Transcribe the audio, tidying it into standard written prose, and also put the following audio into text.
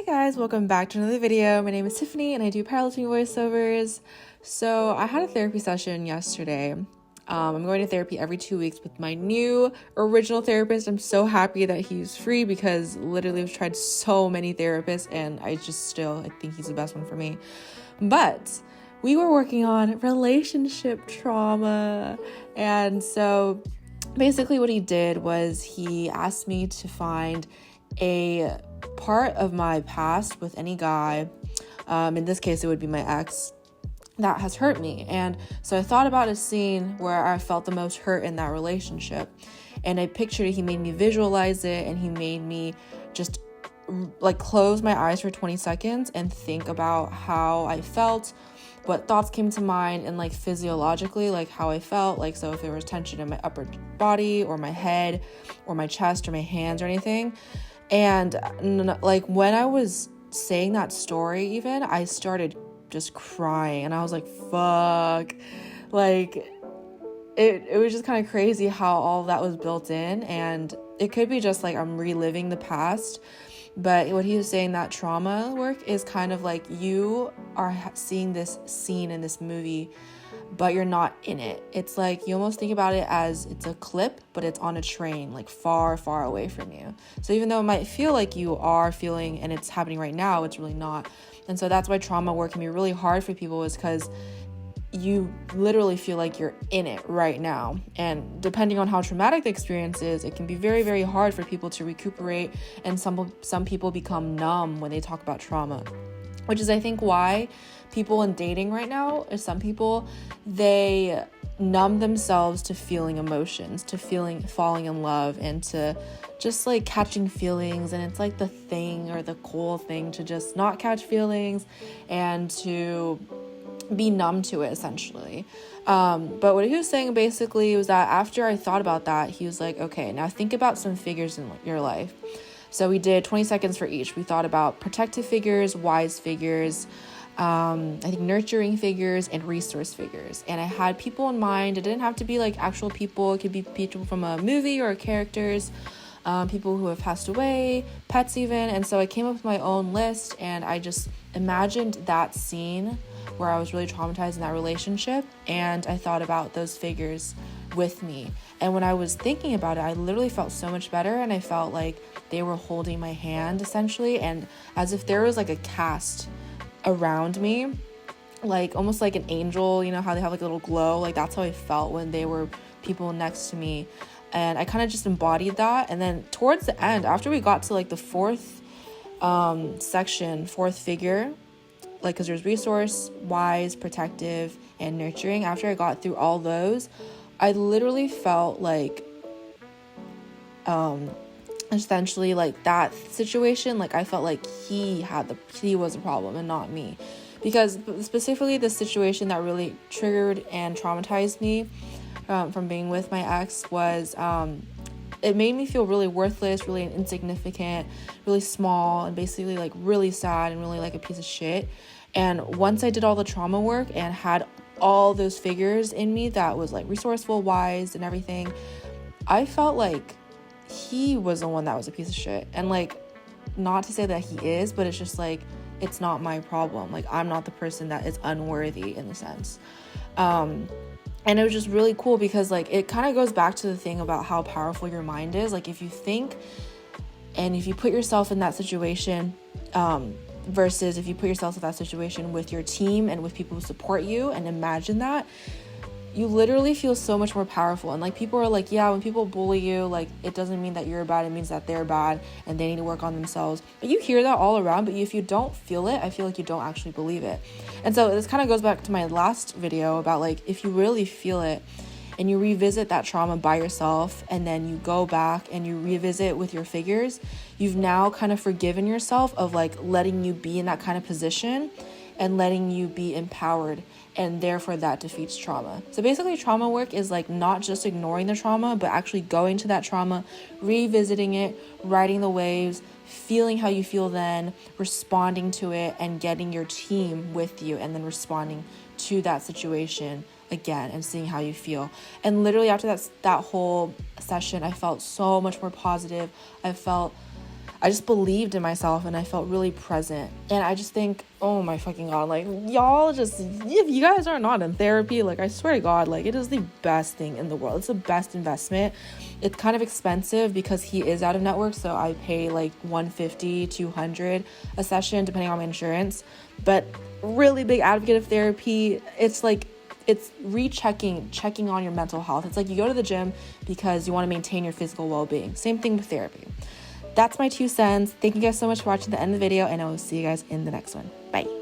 Hey guys, welcome back to another video. My name is Tiffany and I do powerlifting voiceovers. So I had a therapy session yesterday. I'm going to therapy every 2 weeks with my new original therapist. I'm so happy that he's free because literally I've tried so many therapists and I think he's the best one for me. But we were working on relationship trauma. And so basically what he did was he asked me to find a part of my past with any guy, in this case it would be my ex, that has hurt me. And so I thought about a scene where I felt the most hurt in that relationship, and I pictured it. He made me visualize it, and he made me just like close my eyes for 20 seconds and think about how I felt, what thoughts came to mind, and like physiologically, like how I felt. Like, so if there was tension in my upper body or my head or my chest or my hands or anything. And like when I was saying that story, even I started just crying, and I was like, fuck, like it was just kind of crazy how all of that was built in. And it could be just like I'm reliving the past, but what he was saying, that trauma work is kind of like you are seeing this scene in this movie, but you're not in it. It's like you almost think about it as it's a clip, but it's on a train, like far, far away from you. So even though it might feel like you are feeling and it's happening right now, it's really not. And so that's why trauma work can be really hard for people, is because you literally feel like you're in it right now. And depending on how traumatic the experience is, it can be very, very hard for people to recuperate. And some people become numb when they talk about trauma, which is, I think, why people in dating right now, is some people, they numb themselves to feeling emotions, to falling in love, and to just like catching feelings. And it's like the thing, or the cool thing, to just not catch feelings and to be numb to it, essentially. But what he was saying basically was that after I thought about that, he was like, okay, now think about some figures in your life. So we did 20 seconds for each. We thought about protective figures, wise figures, I think nurturing figures, and resource figures. And I had people in mind. It didn't have to be like actual people. It could be people from a movie or characters, people who have passed away, pets even. And so I came up with my own list, and I just imagined that scene where I was really traumatized in that relationship, and I thought about those figures with me. And when I was thinking about it, I literally felt so much better, and I felt like they were holding my hand, essentially, and as if there was like a cast around me, like almost like an angel, you know how they have like a little glow, like that's how I felt when they were people next to me. And I kind of just embodied that. And then towards the end, after we got to like the fourth figure, like, because there's resource, wise, protective, and nurturing, after I got through all those, I literally felt like essentially like that situation, like I felt like he was the problem and not me. Because specifically the situation that really triggered and traumatized me from being with my ex was it made me feel really worthless, really insignificant, really small, and basically like really sad and really like a piece of shit. And once I did all the trauma work and had all those figures in me that was like resourceful, wise, and everything, I felt like he was the one that was a piece of shit. And like, not to say that he is, but it's just like, it's not my problem. Like, I'm not the person that is unworthy in the sense. And it was just really cool because like it kind of goes back to the thing about how powerful your mind is. Like, if you think and if you put yourself in that situation, versus if you put yourself in that situation with your team and with people who support you, and imagine that, you literally feel so much more powerful. And like, people are like, yeah, when people bully you, like, it doesn't mean that you're bad, it means that they're bad and they need to work on themselves. But you hear that all around, but if you don't feel it, I feel like you don't actually believe it. And so this kind of goes back to my last video about like, if you really feel it and you revisit that trauma by yourself, and then you go back and you revisit with your figures, you've now kind of forgiven yourself of like letting you be in that kind of position and letting you be empowered, and therefore that defeats trauma. So basically, trauma work is like not just ignoring the trauma, but actually going to that trauma, revisiting it, riding the waves, feeling how you feel then, responding to it, and getting your team with you, and then responding to that situation again and seeing how you feel. And literally after that whole session, I felt so much more positive. I just believed in myself and I felt really present. And I just think, oh my fucking God, like y'all just, if you guys are not in therapy, like I swear to God, like it is the best thing in the world. It's the best investment. It's kind of expensive because he is out of network. So I pay like $150, $200 a session, depending on my insurance, but really big advocate of therapy. It's like, it's checking on your mental health. It's like you go to the gym because you want to maintain your physical well-being. Same thing with therapy. That's my 2 cents. Thank you guys so much for watching the end of the video, and I will see you guys in the next one. Bye.